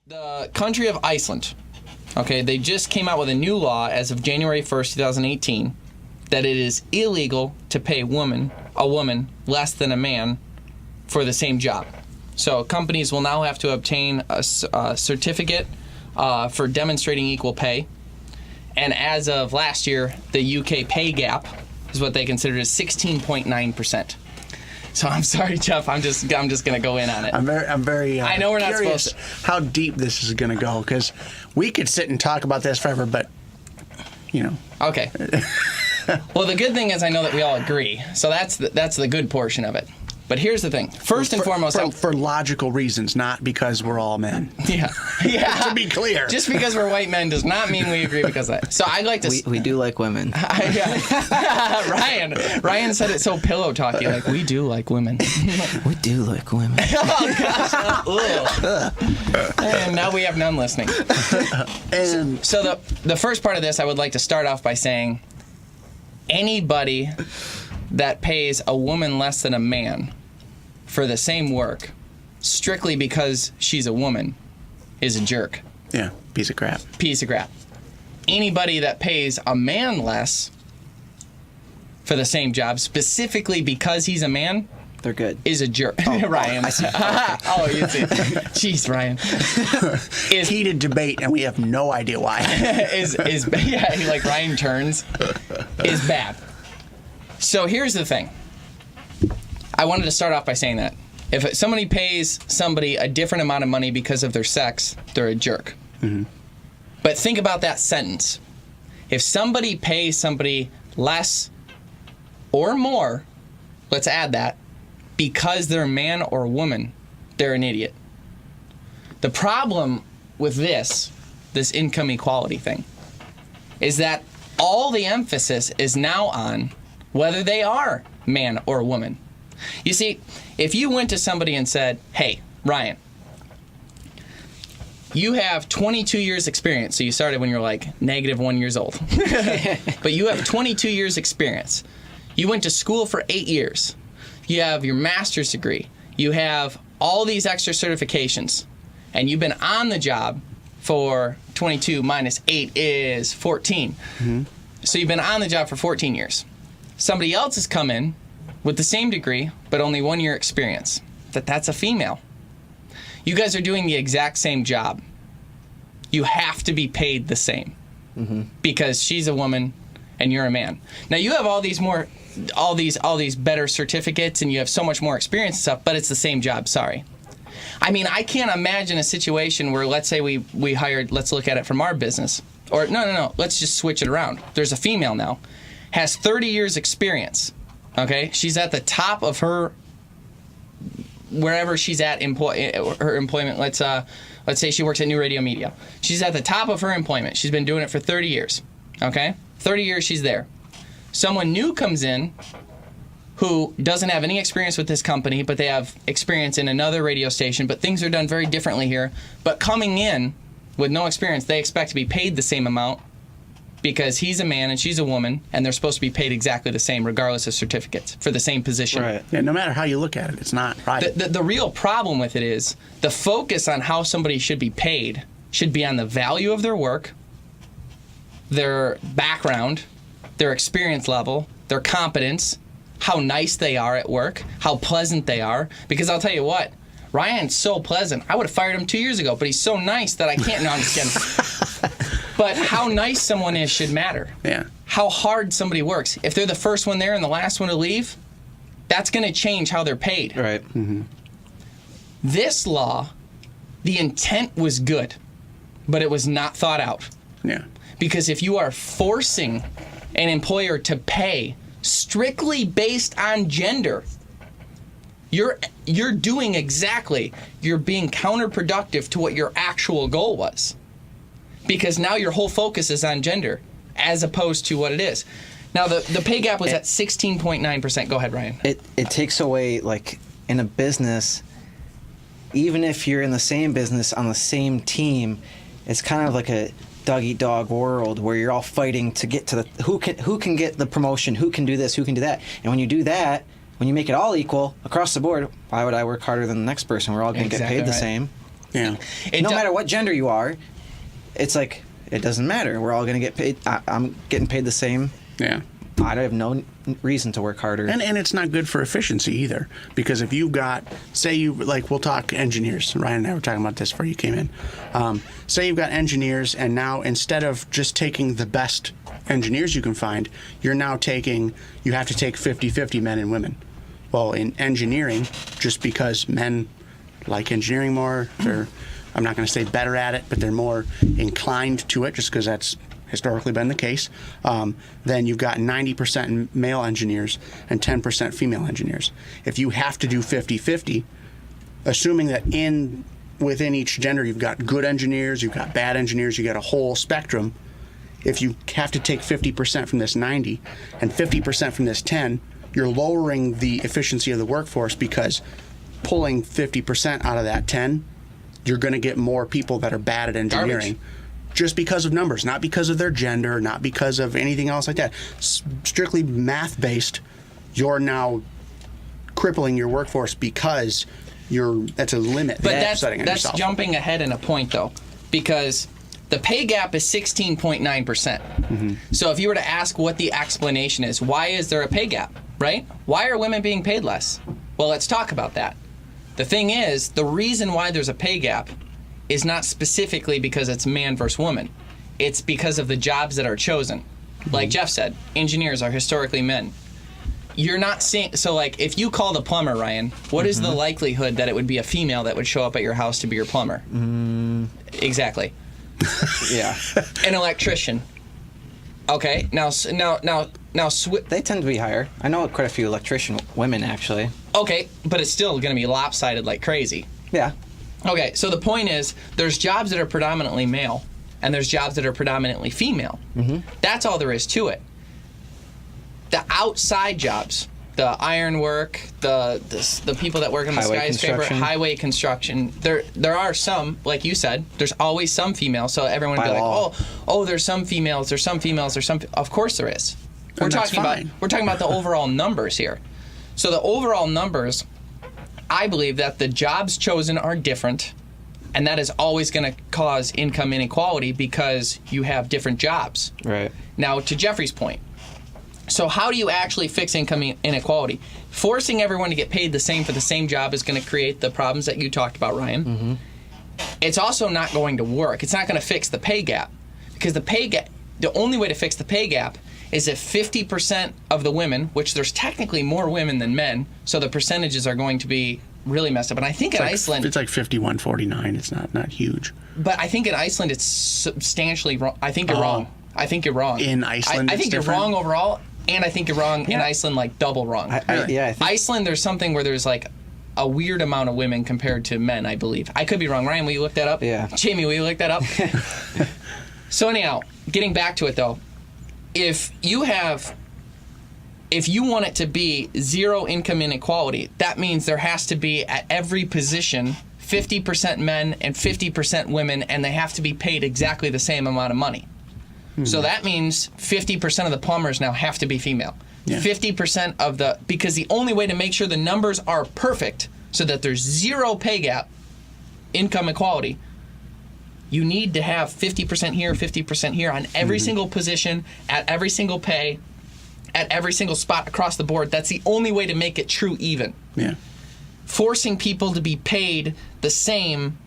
The country of Iceland, okay, they just came out with a new law as of January 1st, 2018, that it is illegal to pay a woman less than a man for the same job. So companies will now have to obtain a certificate for demonstrating equal pay. And as of last year, the UK pay gap is what they considered as 16.9%. So I'm sorry, Jeff. I'm just gonna go in on it. I'm very. I know we're not curious supposed to. how deep this is gonna go, because we could sit and talk about this forever, but Okay. Well, the good thing is I know that we all agree. So that's the good portion of it. But here's the thing. First and foremost, for logical reasons, not because we're all men. Yeah. To be clear, just because we're white men does not mean we agree because of that. So I'd like to. We do like women. Ryan said it so pillow talky, like we do like women. We do like women. Oh gosh. And now we have none listening. and So the first part of this, I would like to start off by saying, anybody that pays a woman less than a man for the same work, strictly because she's a woman, is a jerk. yeah, piece of crap. Piece of crap. Anybody that pays a man less for the same job, specifically because he's a man, They're good. is a jerk. Ryan. I see. Oh, you see. Jeez, Ryan. Is Heated debate, and we have no idea why. like Ryan turns is bad. So here's the thing. I wanted to start off by saying that if somebody pays somebody a different amount of money because of their sex, they're a jerk. Mm-hmm. But think about that sentence. If somebody pays somebody less or more, let's add that, because they're a man or a woman, they're an idiot. The problem with this income equality thing is that all the emphasis is now on whether they are man or woman. You see, if you went to somebody and said, hey, Ryan, you have 22 years experience, so you started when you were like -1 years old. But you have 22 years experience. You went to school for 8 years. You have your master's degree. You have all these extra certifications. And you've been on the job for 22 minus 8 is 14. Mm-hmm. So you've been on the job for 14 years. Somebody else has come in with the same degree, but only 1 year experience. That's a female. You guys are doing the exact same job. You have to be paid the same, because she's a woman and you're a man. Now you have all these better certificates and you have so much more experience and stuff, but it's the same job. Sorry. I mean, I can't imagine a situation where, let's say we hired, let's look at it from our business. Or no, let's just switch it around. There's a female now, has 30 years experience. Okay, she's at the top of her wherever she's at her employment. Let's say she works at New Radio Media. She's at the top of her employment. She's been doing it for 30 years. Okay, 30 years she's there. Someone new comes in who doesn't have any experience with this company, but they have experience in another radio station, but things are done very differently here. But coming in with no experience, they expect to be paid the same amount because he's a man and she's a woman, and they're supposed to be paid exactly the same regardless of certificates for the same position. Right. Yeah, no matter how you look at it, it's not right. The real problem with it is the focus on how somebody should be paid should be on the value of their work, their background, their experience level, their competence, how nice they are at work, how pleasant they are. Because I'll tell you what, Ryan's so pleasant. I would have fired him 2 years ago, but he's so nice that I can't. No, I'm just kidding. But how nice someone is should matter. Yeah. How hard somebody works. If they're the first one there and the last one to leave, that's going to change how they're paid. Right. Mm-hmm. This law, the intent was good, but it was not thought out. Yeah. Because if you are forcing an employer to pay strictly based on gender, you're doing exactly, you're being counterproductive to what your actual goal was. Because now your whole focus is on gender as opposed to what it is. Now the pay gap was at 16.9%. Go ahead, Ryan. It takes away, like, in a business, even if you're in the same business on the same team, it's kind of like a dog-eat-dog world where you're all fighting to get to the who can get the promotion, who can do this, who can do that. And when you do that, when you make it all equal across the board, why would I work harder than the next person? We're all going to get paid the same. Yeah. No matter what gender you are, it's like, it doesn't matter. We're all going to get paid. I'm getting paid the same. Yeah. I have no reason to work harder. And it's not good for efficiency either. Because if you've got, say you, like, we'll talk engineers. Ryan and I were talking about this before you came in. Say you've got engineers, and now instead of just taking the best engineers you can find, you have to take 50-50 men and women. Well, in engineering, just because men like engineering more, I'm not going to say better at it, but they're more inclined to it, just because that's historically been the case. Then you've got 90% male engineers and 10% female engineers. If you have to do 50-50, assuming that within each gender you've got good engineers, you've got bad engineers, you've got a whole spectrum. If you have to take 50% from this 90 and 50% from this 10, you're lowering the efficiency of the workforce, because pulling 50% out of that 10, you're going to get more people that are bad at engineering. Garbage. Just because of numbers, not because of their gender, not because of anything else like that. Strictly math-based, you're now crippling your workforce because that's a limit. But that you're setting on that's yourself. jumping ahead in a point, though, because the pay gap is 16.9%. So if you were to ask what the explanation is, why is there a pay gap, right? Why are women being paid less? Well, let's talk about that. The thing is, the reason why there's a pay gap is not specifically because it's man versus woman. It's because of the jobs that are chosen. Like Jeff said, engineers are historically men. You're not seeing, so like if you called a plumber, Ryan, what is the likelihood that it would be a female that would show up at your house to be your plumber? Exactly. Yeah. An electrician. Okay, now, They tend to be higher. I know quite a few electrician women, actually. okay, but it's still going to be lopsided like crazy. Yeah. Okay, so the point is, there's jobs that are predominantly male, and there's jobs that are predominantly female. That's all there is to it. The outside jobs, the ironwork, the people that work on the skyscraper, highway construction, there are some, like you said, there's always some females, so everyone would be like, oh, there's some females, of course there is. We're talking about the overall numbers here. So the overall numbers, I believe that the jobs chosen are different, and that is always going to cause income inequality because you have different jobs. Right. Now, to Jeffrey's point, so how do you actually fix income inequality? Forcing everyone to get paid the same for the same job is going to create the problems that you talked about, Ryan. It's also not going to work. It's not going to fix the pay gap, because the only way to fix the pay gap is if 50% of the women, which there's technically more women than men, so the percentages are going to be really messed up. And I think in Iceland, it's like 51-49. It's not huge. But I think in Iceland it's substantially wrong. I think you're wrong. I think you're wrong. In Iceland, I think you're wrong overall, and I think you're wrong in Iceland, like double wrong. I think Iceland, there's something where there's like a weird amount of women compared to men, I believe. I could be wrong. Ryan, will you look that up? Yeah. Jamie, will you look that up? So anyhow, getting back to it though, if you want it to be zero income inequality, that means there has to be at every position 50% men and 50% women, and they have to be paid exactly the same amount of money. So that means 50% of the plumbers now have to be female. Yeah. 50% because the only way to make sure the numbers are perfect so that there's zero pay gap, income equality, you need to have 50% here, 50% here on every single position, at every single pay, at every single spot across the board. That's the only way to make it true even. Yeah. Forcing people to be paid the same,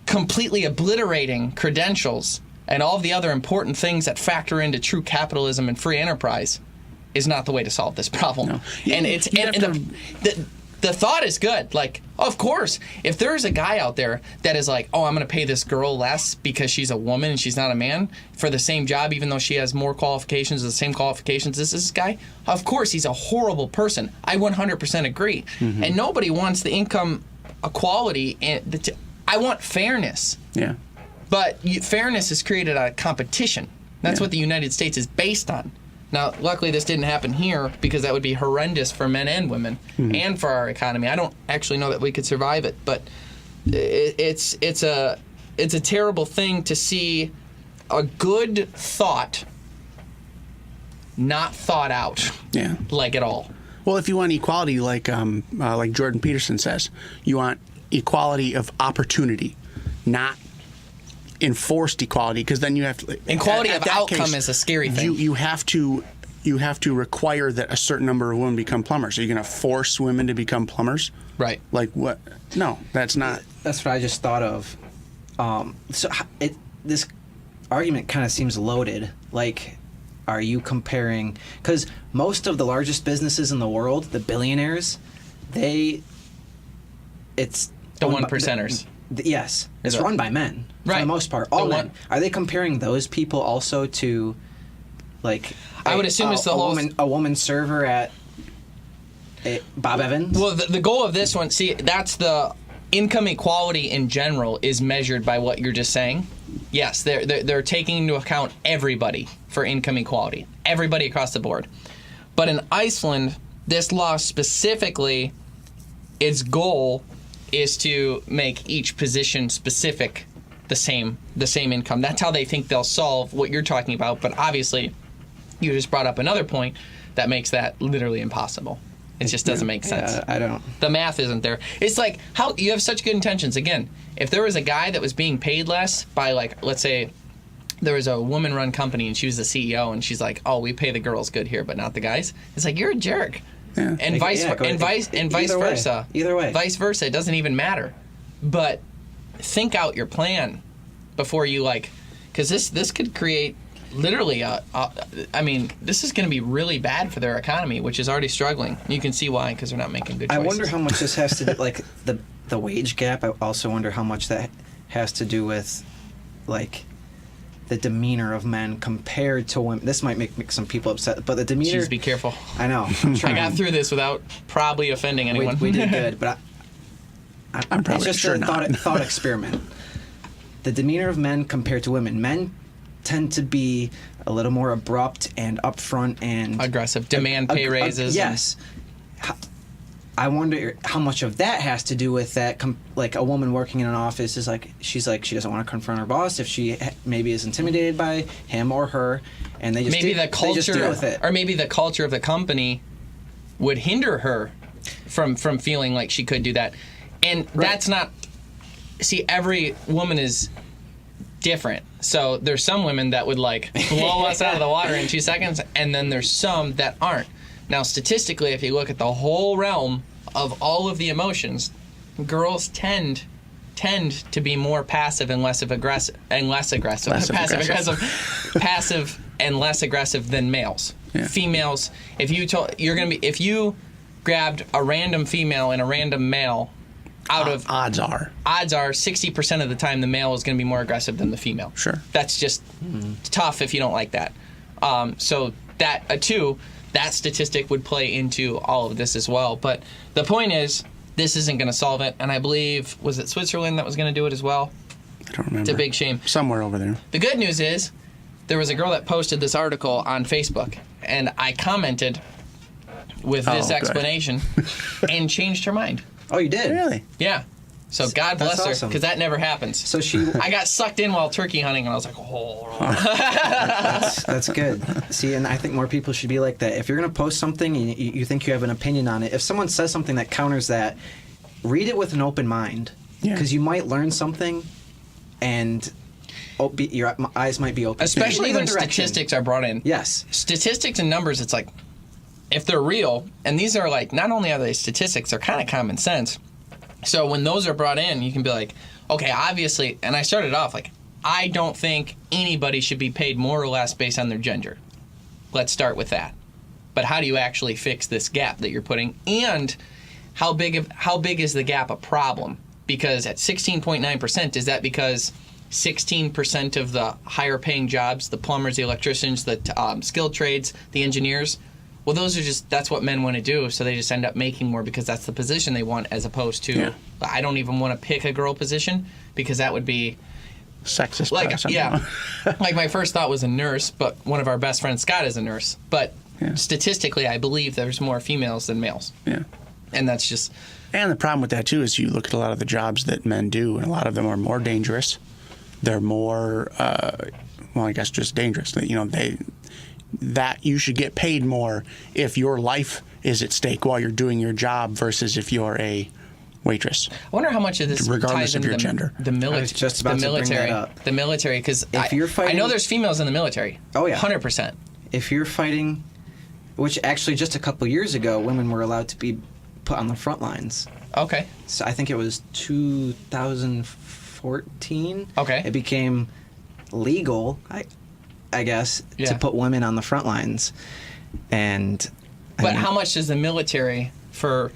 completely obliterating credentials and all of the other important things that factor into true capitalism and free enterprise is not the way to solve this problem. No. And the thought is good. Like, of course, if there's a guy out there that is like, oh, I'm going to pay this girl less because she's a woman and she's not a man for the same job, even though she has more qualifications, the same qualifications as this guy, of course, he's a horrible person. I 100% agree. And nobody wants the income equality. I want fairness. Yeah. But fairness is created out of competition. That's what the United States is based on. Now, luckily, this didn't happen here because that would be horrendous for men and women and for our economy. I don't actually know that we could survive it, but it's a terrible thing to see a good thought not thought out, like at all. Well, if you want equality, like Jordan Peterson says, you want equality of opportunity, not enforced equality, because then you have to. Equality at of that outcome case, is a scary thing. You have to require that a certain number of women become plumbers. Are you going to force women to become plumbers? Right. Like what? No, that's not. That's what I just thought of. This argument kind of seems loaded. Like, are you comparing? Because most of the largest businesses in the world, the billionaires, it's The one percenters. Yes, it's Is it? run by men for Right. the most part. All The men. Are they comparing those people also to, like? I would assume it's the whole a woman server at Bob Evans. Well, the goal of this one, see, that's the income equality in general is measured by what you're just saying. Yes, they're taking into account everybody for income equality, everybody across the board. But in Iceland, this law specifically, its goal is to make each position specific the same income. That's how they think they'll solve what you're talking about. But obviously, you just brought up another point that makes that literally impossible. It just doesn't make sense. Yeah, I don't. The math isn't there. It's like how you have such good intentions. Again, if there was a guy that was being paid less by, like, let's say there was a woman-run company and she was the CEO and she's like, "Oh, we pay the girls good here, but not the guys." It's like, you're a jerk. Yeah. And vice versa. Either way. Vice versa. It doesn't even matter. But think out your plan before you, like, because this could create literally I mean, this is going to be really bad for their economy, which is already struggling. You can see why, because they're not making good choices. I wonder how much this has to do, like, the wage gap. I also wonder how much that has to do with, like, the demeanor of men compared to women. This might make some people upset, but the demeanor. Jeez, be careful. I know. I'm I trying. got through this without probably offending anyone. We did good, but I'm probably it's just sure a not. thought experiment. The demeanor of men compared to women. Men tend to be a little more abrupt and upfront and Aggressive. Demand pay raises. Yes. I wonder how much of that has to do with that. Like, a woman working in an office is like, she doesn't want to confront her boss if she maybe is intimidated by him or her, and they just Maybe the culture, they just deal with it. or maybe the culture of the company would hinder her from feeling like she could do that. And that's not. See, every woman is different. So there's some women that would, like, blow us out of the water in 2 seconds, and then there's some that aren't. Now, statistically, if you look at the whole realm of all of the emotions, girls tend to be more passive and less aggressive and less aggressive. Passive and less aggressive than males. Yeah. Females, if you grabbed a random female and a random male, odds are 60% of the time the male is going to be more aggressive than the female. Sure. That's just tough if you don't like that. So that that statistic would play into all of this as well. But the point is, this isn't going to solve it. And I believe, was it Switzerland that was going to do it as well? I don't remember. It's a big shame. Somewhere over there. The good news is, there was a girl that posted this article on Facebook, and I commented with this good. explanation and changed her mind. Oh, you did? Really? Yeah. So God That's bless her, awesome. because that never happens. So she. I got sucked in while turkey hunting, and I was like, oh. That's good. See, and I think more people should be like that. If you're going to post something and you think you have an opinion on it, if someone says something that counters that, read it with an open mind. Yeah. Because you might learn something, and your eyes might be open. Especially Either when direction. statistics are brought in. Yes. Statistics and numbers, it's like, if they're real, and these are, like, not only are they statistics, they're kind of common sense. So when those are brought in, you can be like, okay, obviously, and I started off like, I don't think anybody should be paid more or less based on their gender. Let's start with that. But how do you actually fix this gap that you're putting? And how big is the gap a problem? Because at 16.9%, is that because 16% of the higher paying jobs, the plumbers, the electricians, the skilled trades, the engineers, well, that's what men want to do, so they just end up making more because that's the position they want, as opposed to, I don't even want to pick a girl position because that would be Sexist. like, yeah. Like, my first thought was a nurse, but one of our best friends, Scott, is a nurse. But statistically, I believe there's more females than males. Yeah. And that's just... And the problem with that, too, is you look at a lot of the jobs that men do, and a lot of them are more dangerous. They're more, I guess just dangerous. You know, that you should get paid more if your life is at stake while you're doing your job versus if you're a waitress. I wonder how much of this Regardless ties of into your gender. The I was just about to bring that up. The military, because If you're I fighting- know there's females in the military. Oh, yeah. 100%. If you're fighting, which actually just a couple years ago, women were allowed to be put on the front lines. Okay. So I think it was 2014. Okay. It became legal, I guess, Yeah. to put women on the front lines. And I But mean, how much does the military for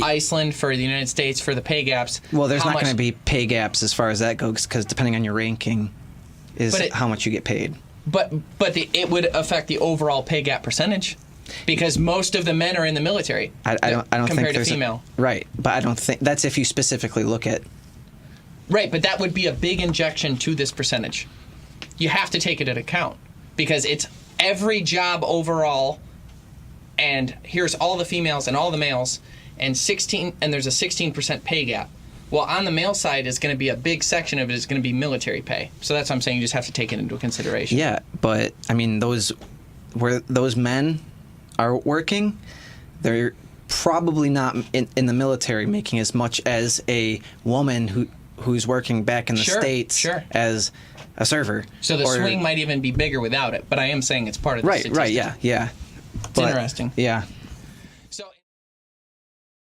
Iceland, for the United States, for the pay gaps? Well, there's how not much- going to be pay gaps as far as that goes, because depending on your ranking is But it- how much you get paid. But it would affect the overall pay gap percentage, because most of the men are in the military. I don't compared think to there's female. Right, but I don't think that's if you specifically look at. Right, but that would be a big injection to this percentage. You have to take it into account, because it's every job overall, and here's all the females and all the males, and there's a 16% pay gap. Well, on the male side is going to be a big section of it is going to be military pay. So that's what I'm saying. You just have to take it into consideration. Yeah, but I mean, where those men are working, they're probably not in the military making as much as a woman who's working back in the States as a server. So the swing might even be bigger without it. But I am saying it's part of the statistics. Right, yeah. It's interesting. Yeah,